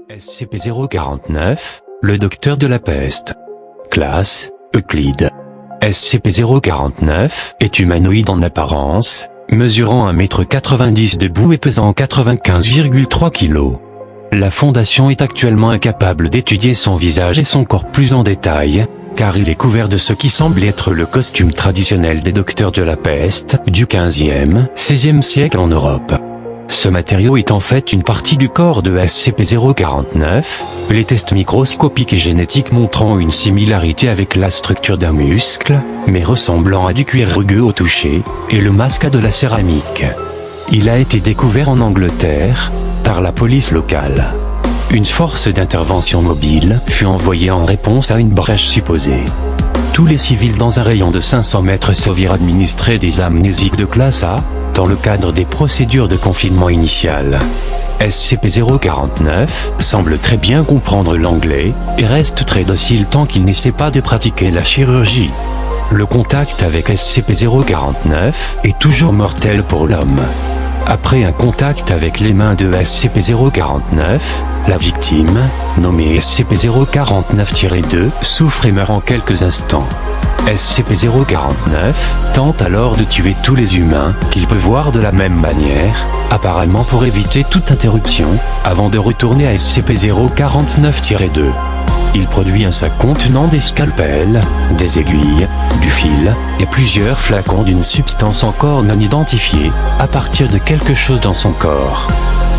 SCP-049, le docteur de la peste. Classe, Euclide. SCP-049 est humanoïde en apparence, mesurant 1,90 m debout et pesant 95,3 kg. La Fondation est actuellement incapable d'étudier son visage et son corps plus en détail, car il est couvert de ce qui semble être le costume traditionnel des docteurs de la peste du 15e, 16e siècle en Europe. Ce matériau est en fait une partie du corps de SCP-049, les tests microscopiques et génétiques montrant une similarité avec la structure d'un muscle, mais ressemblant à du cuir rugueux au toucher, et le masque à de la céramique. Il a été découvert en Angleterre, par la police locale. Une force d'intervention mobile fut envoyée en réponse à une brèche supposée. Tous les civils dans un rayon de 500 mètres se virent administrer des amnésiques de classe A, dans le cadre des procédures de confinement initiales. SCP-049 semble très bien comprendre l'anglais, et reste très docile tant qu'il n'essaie pas de pratiquer la chirurgie. Le contact avec SCP-049 est toujours mortel pour l'homme. Après un contact avec les mains de SCP-049, la victime, nommée SCP-049-2, souffre et meurt en quelques instants. SCP-049 tente alors de tuer tous les humains qu'il peut voir de la même manière, apparemment pour éviter toute interruption, avant de retourner à SCP-049-2. Il produit un sac contenant des scalpels, des aiguilles, du fil, et plusieurs flacons d'une substance encore non identifiée, à partir de quelque chose dans son corps.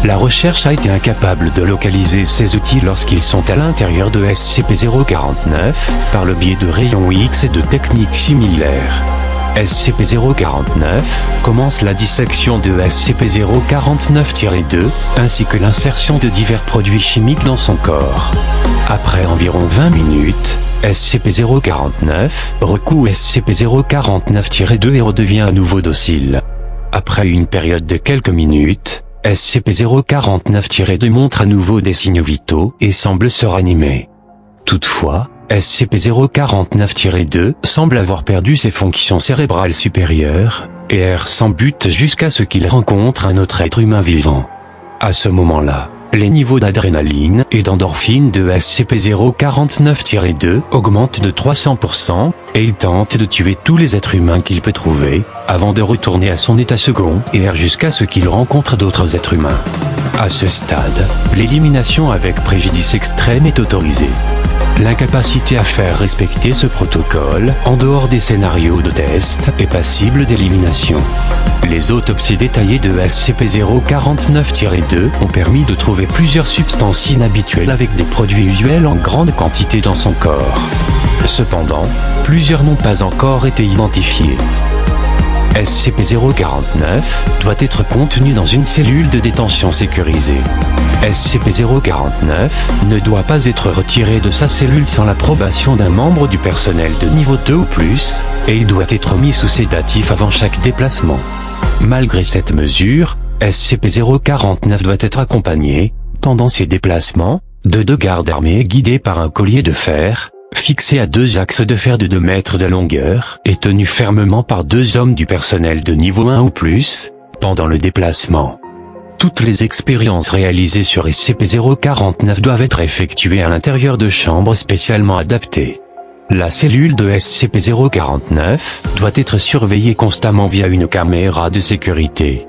La recherche a été incapable de localiser ces outils lorsqu'ils sont à l'intérieur de SCP-049, par le biais de rayons X et de techniques similaires. SCP-049 commence la dissection de SCP-049-2, ainsi que l'insertion de divers produits chimiques dans son corps. Après environ 20 minutes, SCP-049 recoue SCP-049-2 et redevient à nouveau docile. Après une période de quelques minutes, SCP-049-2 montre à nouveau des signes vitaux et semble se ranimer. Toutefois, SCP-049-2 semble avoir perdu ses fonctions cérébrales supérieures, et erre sans but jusqu'à ce qu'il rencontre un autre être humain vivant. À ce moment-là, les niveaux d'adrénaline et d'endorphine de SCP-049-2 augmentent de 300%, et il tente de tuer tous les êtres humains qu'il peut trouver, avant de retourner à son état second et erre jusqu'à ce qu'il rencontre d'autres êtres humains. À ce stade, l'élimination avec préjudice extrême est autorisée. L'incapacité à faire respecter ce protocole, en dehors des scénarios de test, est passible d'élimination. Les autopsies détaillées de SCP-049-2 ont permis de trouver plusieurs substances inhabituelles avec des produits usuels en grande quantité dans son corps. Cependant, plusieurs n'ont pas encore été identifiés. SCP-049 doit être contenu dans une cellule de détention sécurisée. SCP-049 ne doit pas être retiré de sa cellule sans l'approbation d'un membre du personnel de niveau 2 ou plus, et il doit être mis sous sédatif avant chaque déplacement. Malgré cette mesure, SCP-049 doit être accompagné, pendant ses déplacements, de deux gardes armés guidés par un collier de fer, fixé à deux axes de fer de 2 mètres de longueur et tenu fermement par 2 hommes du personnel de niveau 1 ou plus, pendant le déplacement. Toutes les expériences réalisées sur SCP-049 doivent être effectuées à l'intérieur de chambres spécialement adaptées. La cellule de SCP-049 doit être surveillée constamment via une caméra de sécurité.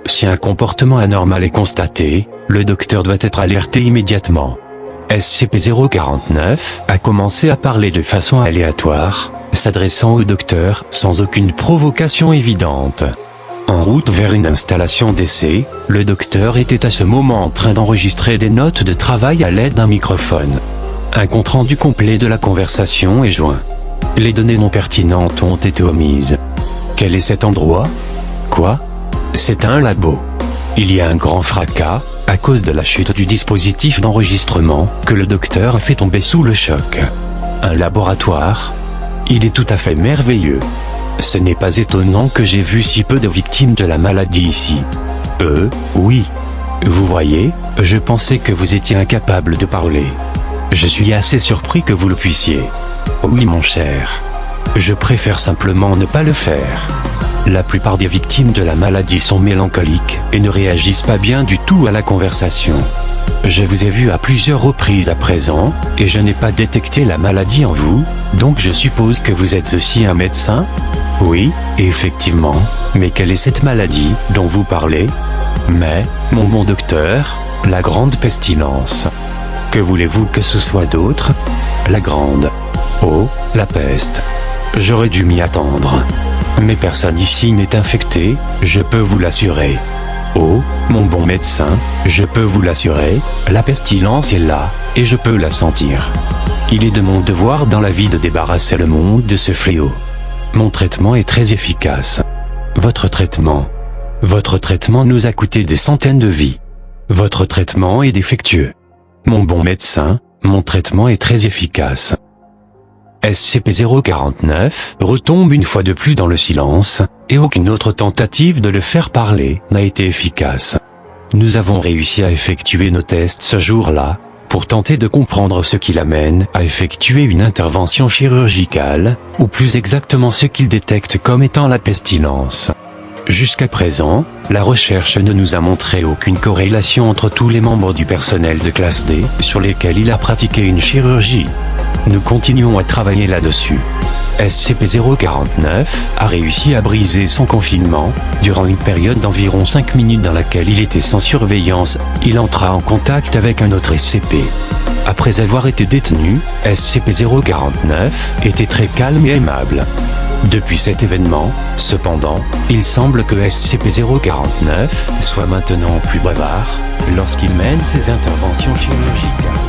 Si un comportement anormal est constaté, le docteur doit être alerté immédiatement. SCP-049 a commencé à parler de façon aléatoire, s'adressant au docteur sans aucune provocation évidente. En route vers une installation d'essai, le docteur était à ce moment en train d'enregistrer des notes de travail à l'aide d'un microphone. Un compte-rendu complet de la conversation est joint. Les données non pertinentes ont été omises. Quel est cet endroit? Quoi? C'est un labo. Il y a un grand fracas, à cause de la chute du dispositif d'enregistrement, que le docteur a fait tomber sous le choc. Un laboratoire? Il est tout à fait merveilleux. Ce n'est pas étonnant que j'ai vu si peu de victimes de la maladie ici. Oui. Vous voyez, je pensais que vous étiez incapable de parler. Je suis assez surpris que vous le puissiez. Oui mon cher. Je préfère simplement ne pas le faire. La plupart des victimes de la maladie sont mélancoliques et ne réagissent pas bien du tout à la conversation. Je vous ai vu à plusieurs reprises à présent, et je n'ai pas détecté la maladie en vous, donc je suppose que vous êtes aussi un médecin? Oui, effectivement, mais quelle est cette maladie dont vous parlez? Mais, mon bon docteur, la grande pestilence. Que voulez-vous que ce soit d'autre? La grande. Oh, la peste. J'aurais dû m'y attendre. Mais personne ici n'est infecté, je peux vous l'assurer. Oh, mon bon médecin, je peux vous l'assurer, la pestilence est là, et je peux la sentir. Il est de mon devoir dans la vie de débarrasser le monde de ce fléau. Mon traitement est très efficace. Votre traitement nous a coûté des centaines de vies. Votre traitement est défectueux. Mon bon médecin, mon traitement est très efficace. SCP-049 retombe une fois de plus dans le silence, et aucune autre tentative de le faire parler n'a été efficace. Nous avons réussi à effectuer nos tests ce jour-là, pour tenter de comprendre ce qui l'amène à effectuer une intervention chirurgicale, ou plus exactement ce qu'il détecte comme étant la pestilence. Jusqu'à présent, la recherche ne nous a montré aucune corrélation entre tous les membres du personnel de classe D sur lesquels il a pratiqué une chirurgie. Nous continuons à travailler là-dessus. SCP-049 a réussi à briser son confinement. Durant une période d'environ 5 minutes dans laquelle il était sans surveillance, il entra en contact avec un autre SCP. Après avoir été détenu, SCP-049 était très calme et aimable. Depuis cet événement, cependant, il semble que SCP-049 soit maintenant plus bavard lorsqu'il mène ses interventions chirurgicales.